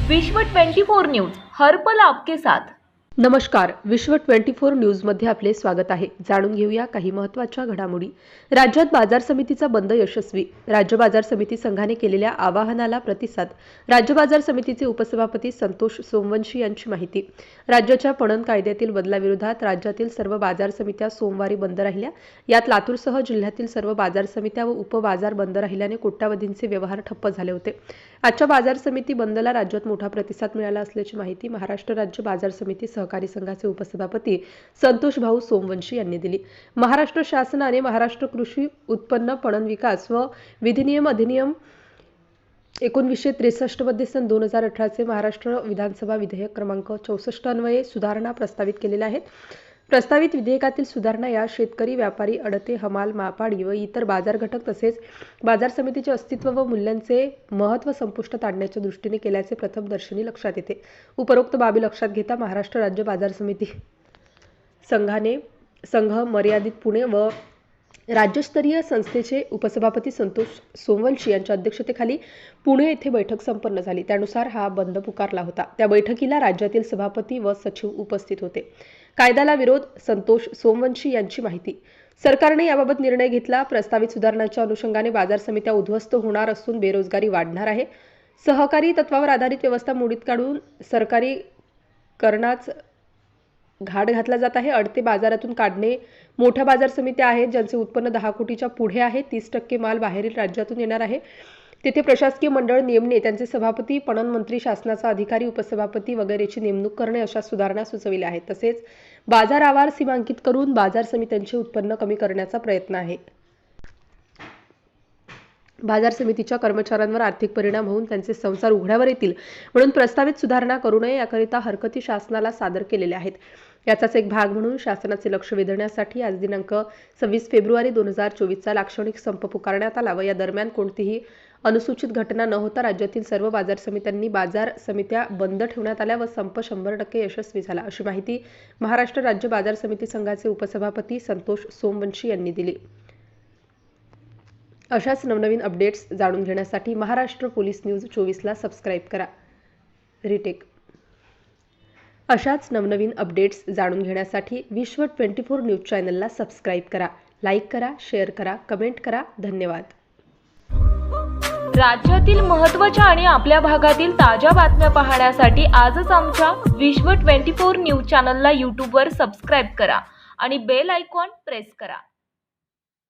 विश्व 24 न्यूज हर पल आपके साथ। नमस्कार, विश्व 24 न्यूजमध्ये आपले स्वागत आहे। जाणून घेऊया काही महत्त्वाच्या घडामोडी। राज्यात बाजार समितीचा बंद यशस्वी। राज्य बाजार समिती संघाने केलेल्या आवाहनाला प्रतिसाद। राज्य बाजार समितीचे उपसभापती संतोष सोमवंशी यांची माहिती। राज्याच्या पणन कायद्यातील बदलाविरोधात राज्यातील सर्व बाजार समित्या सोमवारी बंद राहिल्या। यात लातूरसह जिल्ह्यातील सर्व बाजार समित्या व उपबाजार बंद राहिल्याने कोट्यावधींचे व्यवहार ठप्प झाले होते। आजच्या बाजार समिती बंदला राज्यात मोठा प्रतिसाद मिळाला असल्याची माहिती महाराष्ट्र राज्य बाजार समिती सहकारी संघाचे उपसभापती संतोष भाऊ सोमवंशी यांनी दिली। महाराष्ट्र शासनाने महाराष्ट्र कृषी उत्पन्न पणन विकास व विधिनियम अधिनियम 1963 मध्ये सन 2018 चे महाराष्ट्र विधानसभा विधेयक क्रमांक 64 अन्वये सुधारणा प्रस्तावित केलेल्या आहेत। प्रस्तावित विधेयकातील सुधारणा या शेतकरी, व्यापारी, अडते, हमाल, मापाडी व इतर बाजार घटक तसेच बाजार समितीचे अस्तित्व व मूल्यांचे महत्त्व संपुष्टात आणण्याच्या दृष्टीने केल्याचे प्रथमदर्शनी लक्षात येते। उपरोक्त बाबी लक्षात घेता महाराष्ट्र राज्य बाजार समिती संघ मर्यादित पुणे व राज्यस्तरीय संस्थेचे उपसभापती संतोष सोमवंशी यांच्या अध्यक्षतेखाली पुणे येथे बैठक संपन्न झाली। त्यानुसार हा बंद पुकारला होता। त्या बैठकीला राज्यातील सभापती व सचिव उपस्थित होते। कायद्याला विरोध, संतोष सोमवंशी यांची माहिती। सरकारने याबाबत निर्णय घेतला। प्रस्तावित सुधारणांच्या अनुषंगाने बाजार समित्या उद्ध्वस्त होणार असून बेरोजगारी वाढणार आहे। सहकारी तत्वावर आधारित व्यवस्था मोडीत काढून सरकारी करणाच घाट घातला जात आहे। अडते बाजारातून काढणे। मोठ्या बाजार समित्या आहेत ज्यांचे उत्पन्न 10 कोटीच्या पुढे आहे। 30% माल बाहेरील राज्यातून येणार आहे। तेथे प्रशासकीय मंडळ नेमणे, त्यांचे सभापती, पणन मंत्री, शासनाचा अधिकारी, उपसभापती वगैरेची नेमणूक करणे अशा सुधारणा सुचविल्या आहेत। तसेच बाजार आवार सीमांकित करून बाजार समित्यांचे उत्पन्न कमी करण्याचा प्रयत्न आहे। बाजार समितीच्या कर्मचाऱ्यांवर आर्थिक परिणाम होऊन त्यांचे संसार उघड्यावर येतील म्हणून प्रस्तावित सुधारणा करू नये याकरिता हरकती शासनाला सादर केलेल्या आहेत। याचाच एक भाग म्हणून शासनाचे लक्ष वेधण्यासाठी आज दिनांक 26 फेब्रुवारी 2024 चा लाक्षणिक संप पुकारण्यात आला व या दरम्यान कोणतीही अनुसूचित घटना न होता राज्यातील सर्व बाजार समित्यांनी बाजार समित्या बंद ठेवण्यात आल्या व संप 100% यशस्वी झाला, अशी माहिती महाराष्ट्र राज्य बाजार समिती संघाचे उपसभापती संतोष सोमवंशी यांनी दिली। अशाच नवनवीन अपडेट्स जाणून घेण्यासाठी महाराष्ट्र पोलीस न्यूज 24 ला सबस्क्राइब करा। रिटेक अशाच नवनवीन अपडेट्स जाणून घेण्यासाठी विश्व 24 न्यूज चॅनलला सबस्क्राइब करा, लाईक करा, शेअर करा, कमेंट करा। धन्यवाद। राज्यातील महत्त्वाच्या आणि आपल्या भागातील ताज्या बातम्या पाहण्यासाठी आजच आमच्या विश्व 24 न्यूज चॅनलला YouTube वर सबस्क्राइब करा आणि बेल आयकॉन प्रेस करा।